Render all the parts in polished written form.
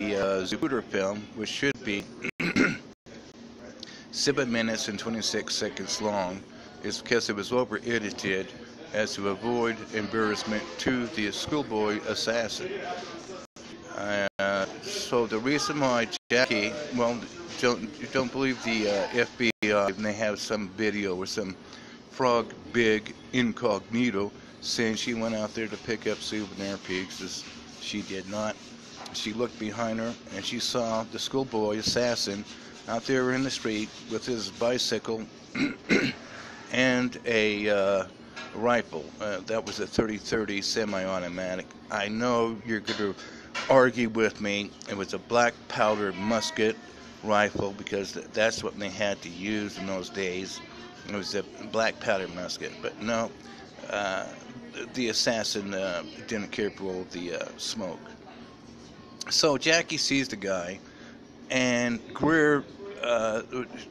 Zapruder film, which should be 7 minutes and 26 seconds long, is because it was over-edited as to avoid embarrassment to the schoolboy assassin. So the reason why Jackie, well, don't believe the FBI, and they have some video or some frog big incognito saying she went out there to pick up souvenir pigs. She did not. She looked behind her and she saw the schoolboy assassin out there in the street with his bicycle and a rifle. That was a 30-30 semi-automatic. I know you're going to argue with me. It was a black powder musket rifle because that's what they had to use in those days. It was a black powder musket. But no, the assassin didn't care for all the smoke. So Jackie sees the guy, and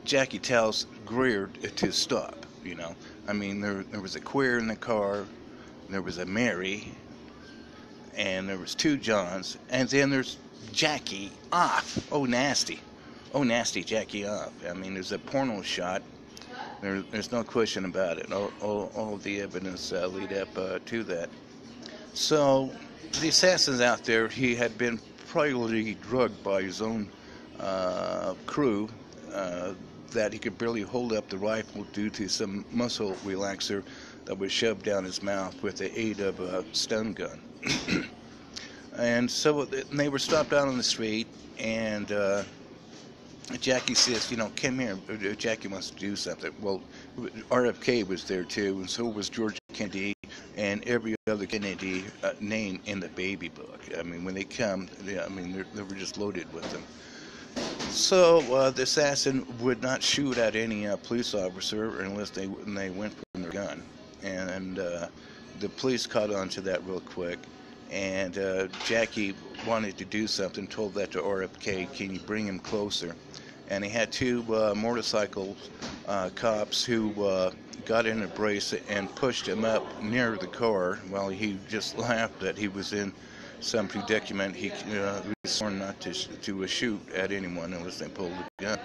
Jackie tells Greer to stop, you know. I mean, there was a Queer in the car, there was a Mary, and there was 2 Johns, and then there's Jackie off. Oh, nasty. Oh, nasty Jackie off. I mean, there's a porno shot. There's no question about it. All the evidence lead up to that. So the assassin's out there. He had been probably drugged by his own crew that he could barely hold up the rifle due to some muscle relaxer that was shoved down his mouth with the aid of a stun gun. And so they were stopped out on the street, and Jackie says, you know, come here. Jackie wants to do something. Well, RFK was there too, and so was George Kennedy and every other Kennedy name in the baby book. I mean, when they come, I mean, they were just loaded with them. So the assassin would not shoot at any police officer unless they went for their gun, and the police caught on to that real quick. And Jackie wanted to do something, told that to RFK, can you bring him closer? And he had 2 motorcycle cops who got in a brace and pushed him up near the car while he just laughed that he was in some predicament. He was sworn not to shoot at anyone unless they pulled the gun.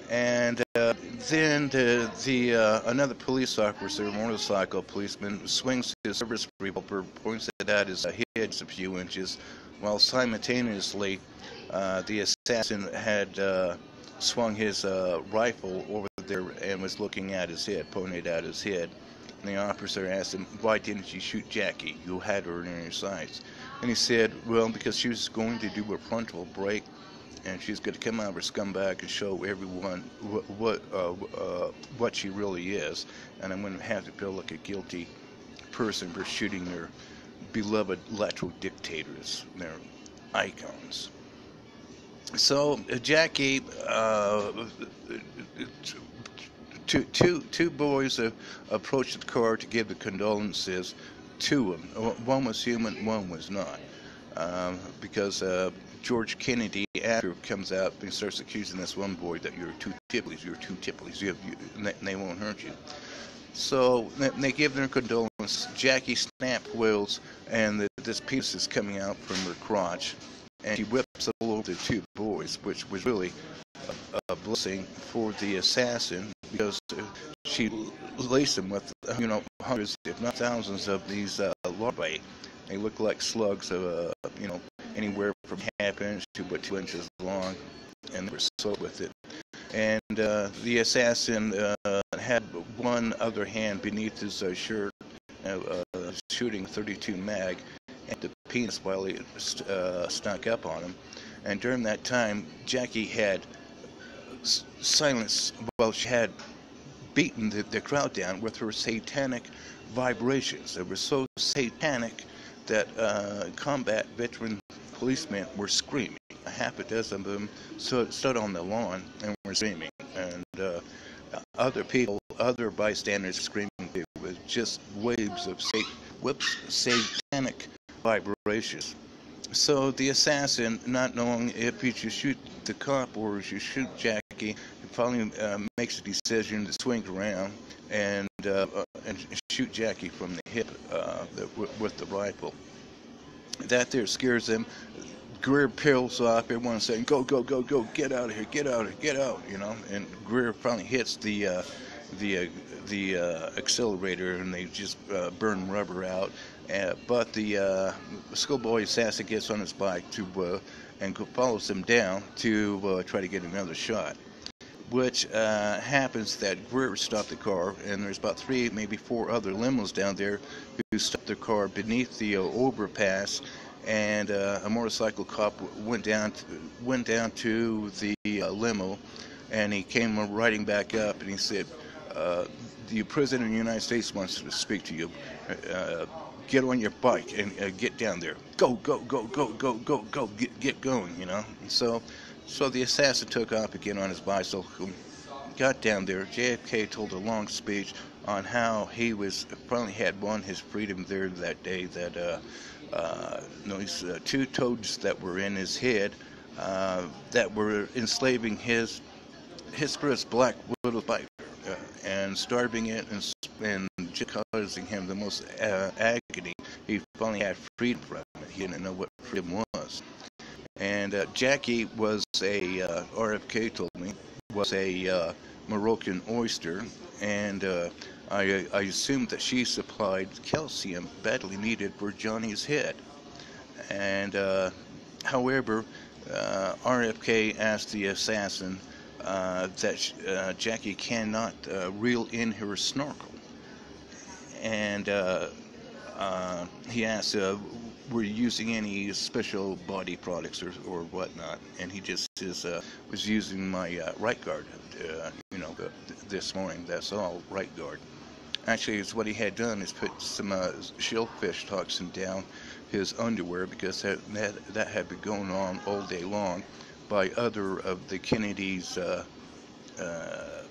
And then another police officer, motorcycle policeman, swings his service revolver, points it at his head a few inches, while simultaneously the assassin had swung his rifle over there and was looking at his head, pointed at his head. And the officer asked him, why didn't you shoot Jackie? You had her in your sights. And he said, well, because she was going to do a frontal break, and she's going to come out of her scumbag and show everyone what she really is. And I'm going to have to feel like a guilty person for shooting their beloved lateral dictators, their icons. So Jackie, two boys approached the car to give the condolences to him. One was human, one was not, because George Kennedy, after comes out and starts accusing this one boy that you're 2 tipplies, and they won't hurt you. So they give their condolences. Jackie snapped wheels, and this piece is coming out from her crotch, and she whips all over the 2 boys, which was really a blessing for the assassin, because she laced them with, you know, hundreds, if not thousands, of these larvae. They look like slugs of, you know, anywhere from ½ inch to about 2 inches long, and they were soaked with it. And the assassin had one other hand beneath his shirt, shooting 32 mag at the penis while he snuck up on him. And during that time, Jackie had silenced, well, she had beaten the crowd down with her satanic vibrations. They were so satanic that combat veteran policemen were screaming. A half a dozen of them stood on the lawn and were screaming, and other bystanders screaming too, with just waves of satanic vibrations. So the assassin, not knowing if he should shoot the cop or he should shoot Jackie, he finally makes a decision to swing around and shoot Jackie from the hip with the rifle. That there scares him. Greer peels off. Everyone's saying, "Go, go, go, go! Get out of here! Get out of here! Get out!" You know. And Greer finally hits the accelerator, and they just burn rubber out. But the schoolboy assassin gets on his bike and follows them down to try to get another shot. Which happens that Greer stopped the car, and there's about 3, maybe 4 other limos down there who stopped their car beneath the overpass, and a motorcycle cop went down to the limo, and he came riding back up, and he said, "The President of the United States wants to speak to you. Get on your bike and get down there. Go, go, go, go, go, go, go. Get going, you know." And so the assassin took off again on his bicycle, got down there. JFK told a long speech on how he finally had won his freedom there that day, that these 2 toads that were in his head that were enslaving his hesperus black widow spider and starving it and just causing him the most agony. He finally had freedom from it. He didn't know what freedom was. And Jackie was RFK told me, was a Moroccan oyster, and I assumed that she supplied calcium badly needed for Johnny's head. And however, RFK asked the assassin that Jackie cannot reel in her snorkel. And he asked, were you using any special body products or whatnot? And he just was using my right guard, this morning. That's all, right guard. Actually, it's what he had done is put some shellfish toxin down his underwear, because that had been going on all day long by other of the Kennedy's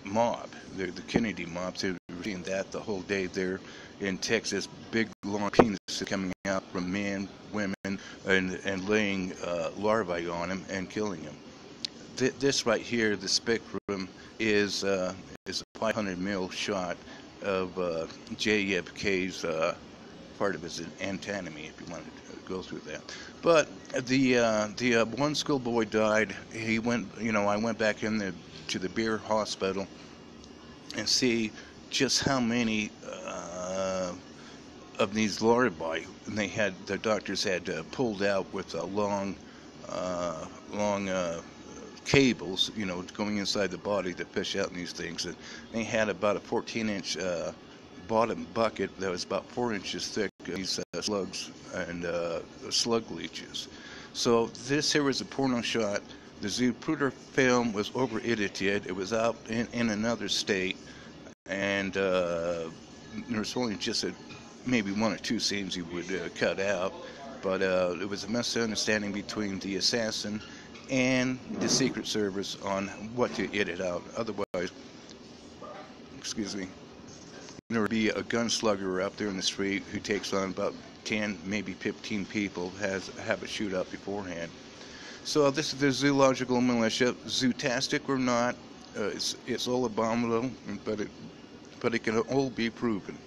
mob. The Kennedy mob. They were seeing that the whole day there in Texas, big long penises coming out from men, women, and laying larvae on him and killing him. This right here, the spectrum, is a 500 mil shot of JFK's part of his anatomy, if you wanted to go through that. But the one schoolboy died. He went, I went back in to the beer hospital and see just how many of these larvae the doctors had pulled out with long cables, going inside the body to fish out these things. And they had about a 14-inch bottom bucket that was about 4 inches thick of these slugs and slug leeches. So this here was a porno shot. The Zapruder film was over-edited. It was out in another state, and there was only just maybe 1 or 2 scenes he would cut out, but it was a misunderstanding between the assassin and the Secret Service on what to edit out. Otherwise, there would be a gunslugger out there in the street who takes on about 10, maybe 15 people, have a shootout beforehand. So this is the zoological militia, zootastic or not. It's all abominable, but it can all be proven.